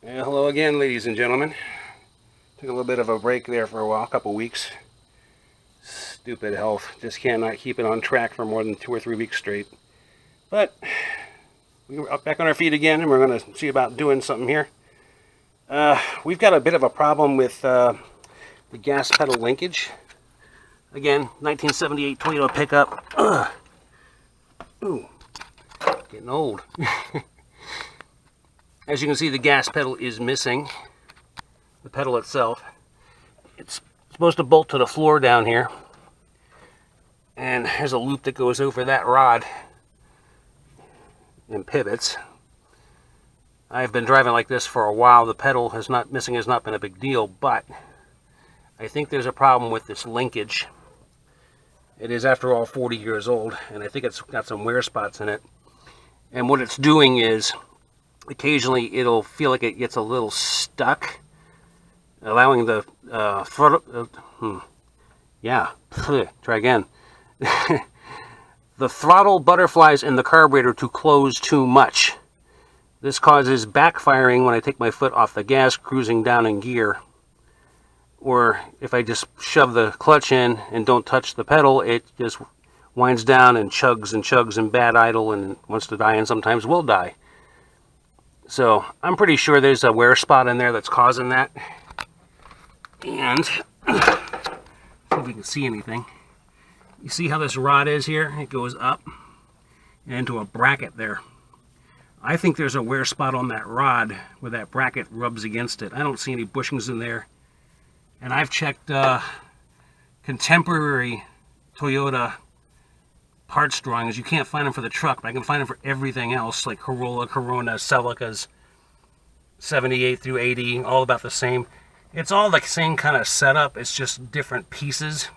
Well, hello again, ladies and gentlemen. Took a little bit of a break there for a while, a couple weeks. Stupid health. Just cannot keep it on track for more than 2 or 3 weeks straight. But we're up back on our feet again, and we're going to see about doing something here. We've got a bit of a problem with the gas pedal linkage. Again, 1978 Toyota pickup. Ooh, getting old. As you can see, the gas pedal is missing. The pedal itself. It's supposed to bolt to the floor down here. And there's a loop that goes over that rod and pivots. I've been driving like this for a while. The pedal has not been a big deal, but I think there's a problem with this linkage. It is, after all, 40 years old, and I think it's got some wear spots in it. And what it's doing is, occasionally it'll feel like it gets a little stuck, allowing the throttle. Try again. The throttle butterflies in the carburetor to close too much. This causes backfiring when I take my foot off the gas cruising down in gear. Or if I just shove the clutch in and don't touch the pedal, it just winds down and chugs in bad idle and wants to die, and sometimes will die. So I'm pretty sure there's a wear spot in there that's causing that. And see if we can see anything. You see how this rod is here? It goes up and into a bracket there. I think there's a wear spot on that rod where that bracket rubs against it. I don't see any bushings in there. And I've checked contemporary Toyota parts drawings. You can't find them for the truck, but I can find them for everything else, like Corolla, Corona, Celicas, 78 through 80, all about the same. It's all the same kind of setup. It's just different pieces.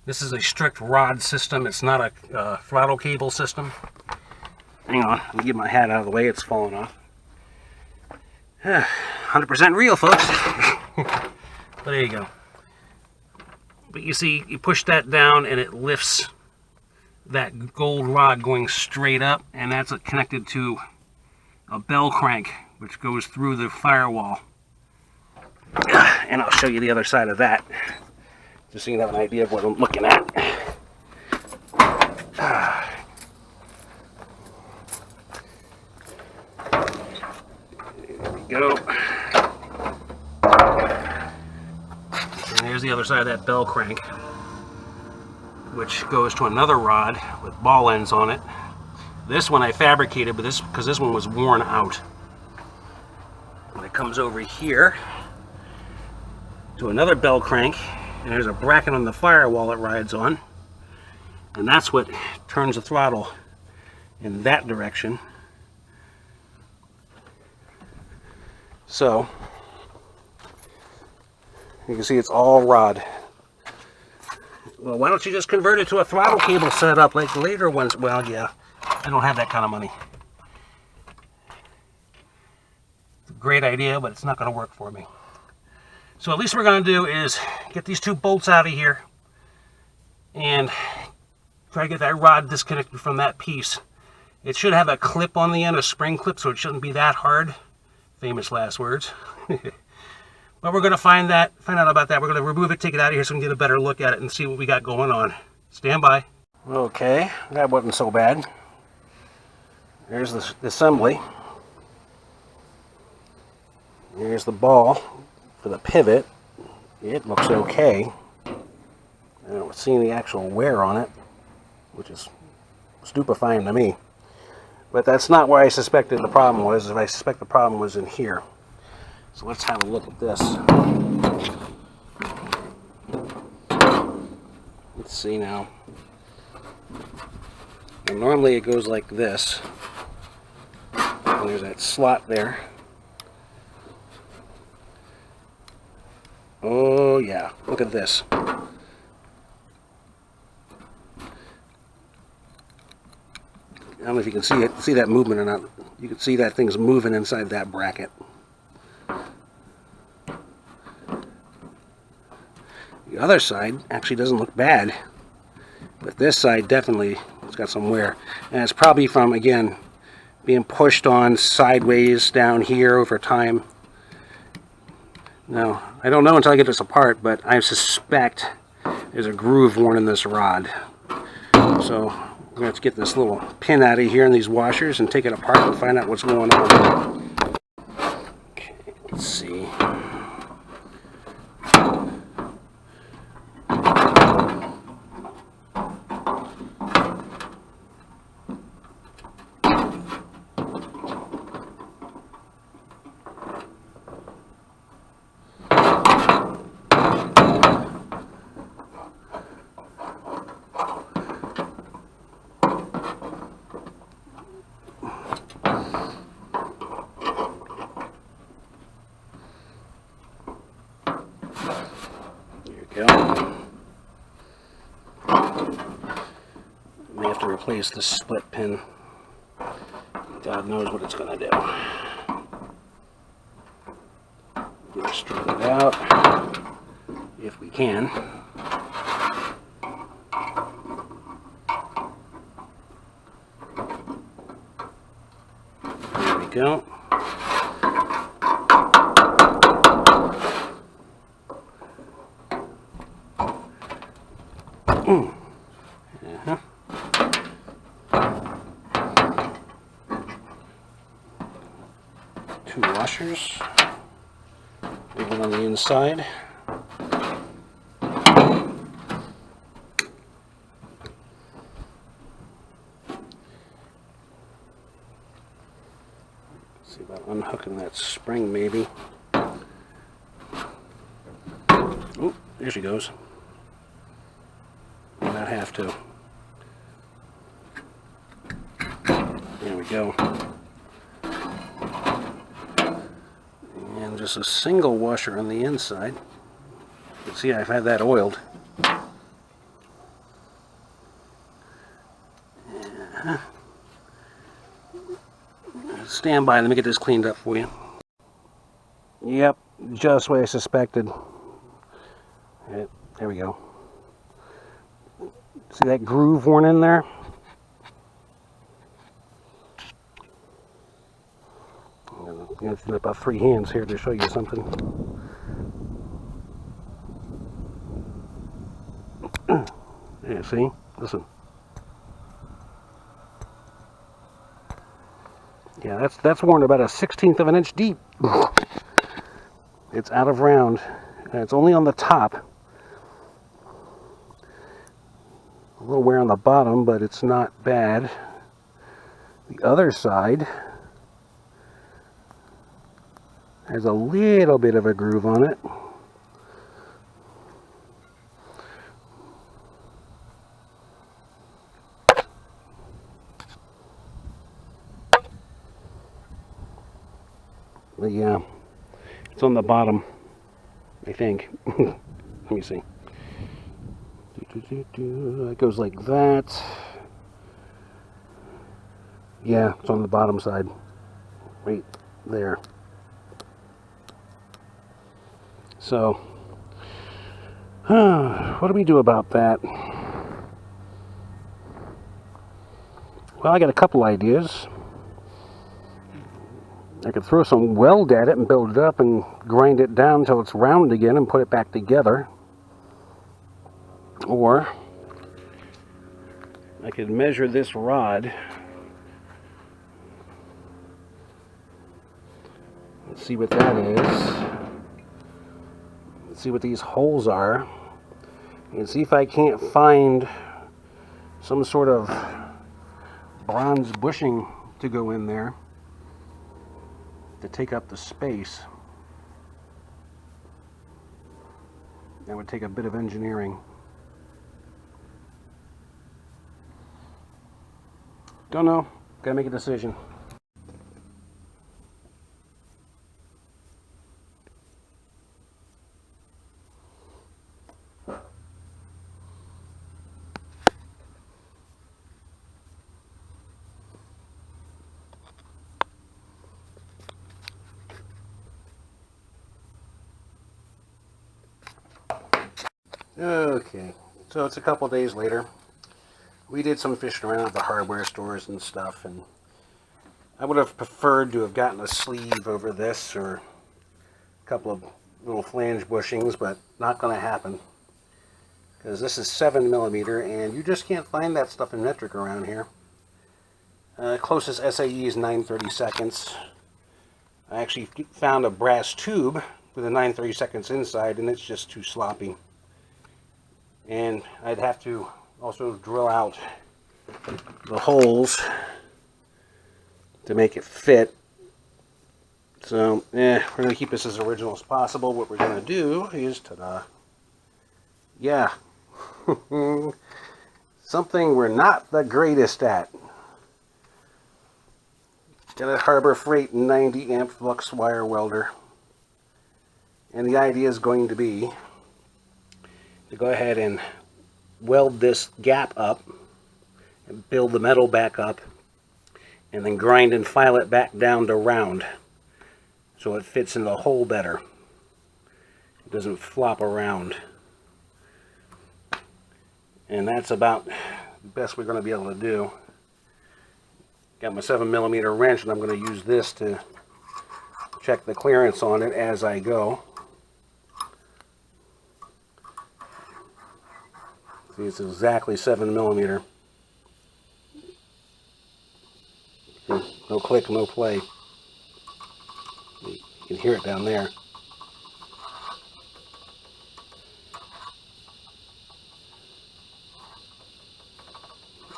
This is a strict rod system. It's not a throttle cable system. Hang on, let me get my hat out of the way. It's falling off. 100% real, folks. But there you go. But you see, you push that down and it lifts that gold rod going straight up, and that's connected to a bell crank which goes through the firewall. And I'll show you the other side of that, just so you have an idea of what I'm looking at. There we go. And there's the other side of that bell crank, which goes to another rod with ball ends on it. This one I fabricated, but because this one was worn out. And it comes over here to another bell crank, and there's a bracket on the firewall it rides on, and that's what turns the throttle in that direction. So you can see it's all rod. Well, why don't you just convert it to a throttle cable setup like the later ones? Well, yeah, I don't have that kind of money. It's a great idea, but it's not going to work for me. So at least what we're going to do is get these two bolts out of here and try to get that rod disconnected from that piece. It should have a clip on the end, a spring clip, so it shouldn't be that hard. Famous last words. But we're going to find out about that. We're going to remove it, take it out of here so we can get a better look at it and see what we got going on. Stand by. Okay, that wasn't so bad. There's the assembly. Here's the ball for the pivot. It looks okay. I don't see any actual wear on it, which is stupefying to me. But that's not where I suspected the problem was. I suspect the problem was in here. So let's have a look at this. Let's see now. And normally it goes like this. And there's that slot there. Oh yeah, look at this. I don't know if you can see that movement or not. You can see that thing's moving inside that bracket. The other side actually doesn't look bad, but this side definitely has got some wear. And it's probably from, again, being pushed on sideways down here over time. Now, I don't know until I get this apart, but I suspect there's a groove worn in this rod. So we're going to have to get this little pin out of here in these washers and take it apart and find out what's going on. Okay, let's see. May have to replace the split pin. God knows what it's going to do. Get it straightened out if we can. There we go. Two washers, big one on the inside. See about unhooking that spring, maybe. Oh, there she goes. Might not have to. There we go. And just a single washer on the inside. You can see I've had that oiled. Yeah. Stand by, let me get this cleaned up for you. Yep, just what I suspected. Right, there we go. See that groove worn in there? I'm going to about 3 hands here to show you something. Yeah, see? Listen. Yeah, that's worn about a 1/16 of an inch deep. It's out of round, and it's only on the top. A little wear on the bottom, but it's not bad. The other side has a little bit of a groove on it. But yeah, it's on the bottom, I think. Let me see. It goes like that. Yeah, it's on the bottom side. Right there. So, what do we do about that? Well, I got a couple ideas. I could throw some weld at it and build it up and grind it down until it's round again and put it back together. Or I could measure this rod. Let's see what that is. Let's see what these holes are. And see if I can't find some sort of bronze bushing to go in there to take up the space. That would take a bit of engineering. Don't know. Gotta make a decision. Okay, so it's a couple days later. We did some fishing around at the hardware stores and stuff, and I would have preferred to have gotten a sleeve over this or a couple of little flange bushings, but not going to happen. Because this is 7mm, and you just can't find that stuff in metric around here. Closest SAE is 9/32. I actually found a brass tube with a 9/32 inside, and it's just too sloppy. And I'd have to also drill out the holes to make it fit. So, we're going to keep this as original as possible. What we're going to do is, ta-da, yeah, something we're not the greatest at. Got a Harbor Freight 90 amp flux wire welder. And the idea is going to be to go ahead and weld this gap up and build the metal back up, and then grind and file it back down to round so it fits in the hole better. It doesn't flop around. And that's about the best we're going to be able to do. Got my 7mm wrench, and I'm going to use this to check the clearance on it as I go. See, it's exactly 7mm. No click, no play. You can hear it down there.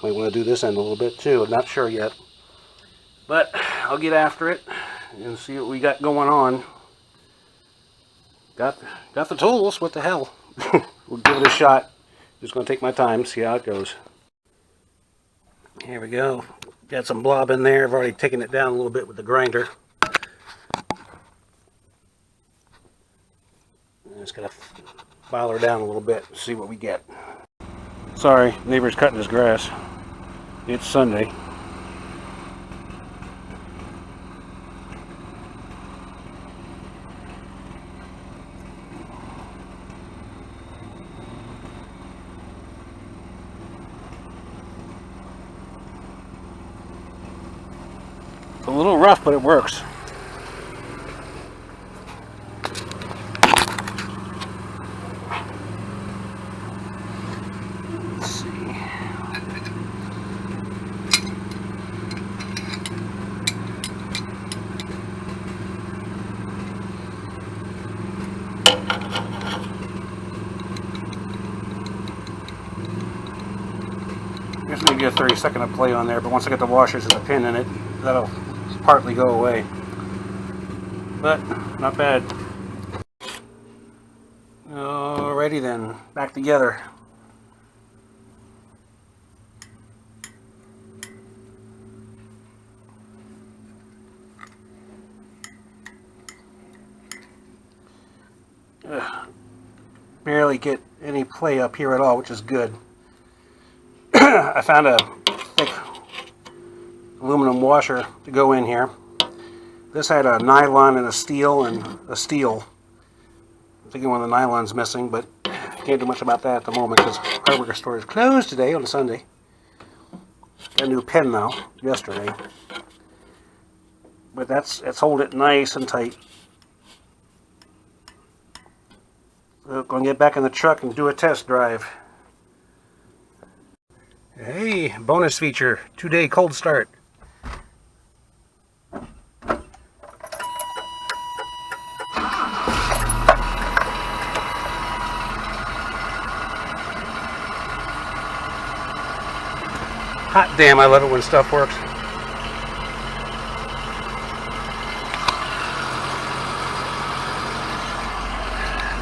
Might want to do this end a little bit too. I'm not sure yet. But I'll get after it and see what we got going on. Got the tools, what the hell. We'll give it a shot. Just going to take my time, see how it goes. Here we go. Got some blob in there. I've already taken it down a little bit with the grinder. Just got to file her down a little bit and see what we get. Sorry, neighbor's cutting his grass. It's Sunday. It's a little rough, but it works. Let's see. There's maybe a 30-second of play on there, but once I get the washers and the pin in it, that'll partly go away. But not bad. Alrighty then, back together. Barely get any play up here at all, which is good. I found a thick aluminum washer to go in here. This had a nylon and a steel and a steel. I'm thinking one of the nylon's missing, but can't do much about that at the moment because hardware store is closed today on a Sunday. Got a new pen though, yesterday. But that's hold it nice and tight. So I'm going to get back in the truck and do a test drive. Hey, bonus feature, 2-day cold start. Hot damn, I love it when stuff works.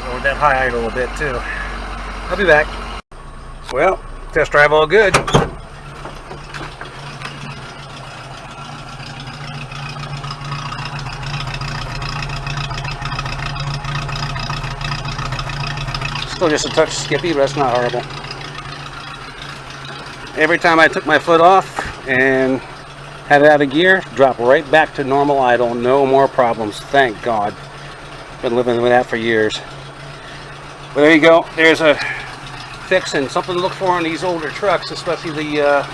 Lowered that high a little bit too. I'll be back. Well, test drive all good. Still just a touch skippy, but that's not horrible. Every time I took my foot off and had it out of gear, drop right back to normal idle. No more problems, thank God. Been living with that for years. But there you go. There's a fix and something to look for on these older trucks, especially the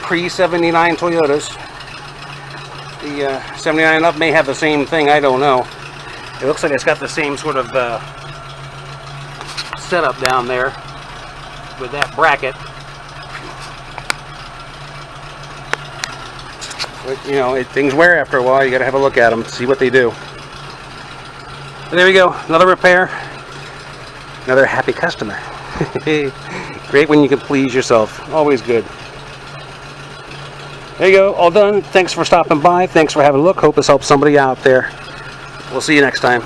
pre-79 Toyotas. The 79 up may have the same thing, I don't know. It looks like it's got the same sort of setup down there with that bracket. But, you know, things wear after a while. You got to have a look at them, see what they do. But there we go, another repair, another happy customer. Great when you can please yourself, always good. There you go, all done. Thanks for stopping by, thanks for having a look. Hope this helps somebody out there. We'll see you next time.